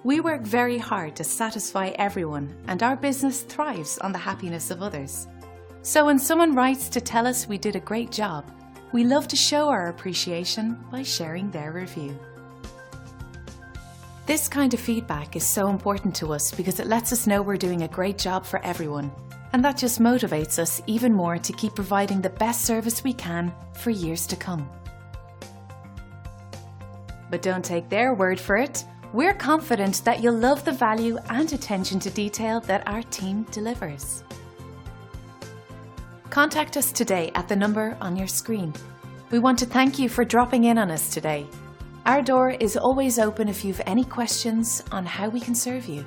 We work very hard to satisfy everyone, and our business thrives on the happiness of others. So when someone writes to tell us we did a great job, we love to show our appreciation by sharing their review. This kind of feedback is so important to us because it lets us know we're doing a great job for everyone, and that just motivates us even more to keep providing the best service we can for years to come. But don't take their word for it. We're confident that you'll love the value and attention to detail that our team delivers. Contact us today at the number on your screen. We want to thank you for dropping in on us today. Our door is always open if you have any questions on how we can serve you.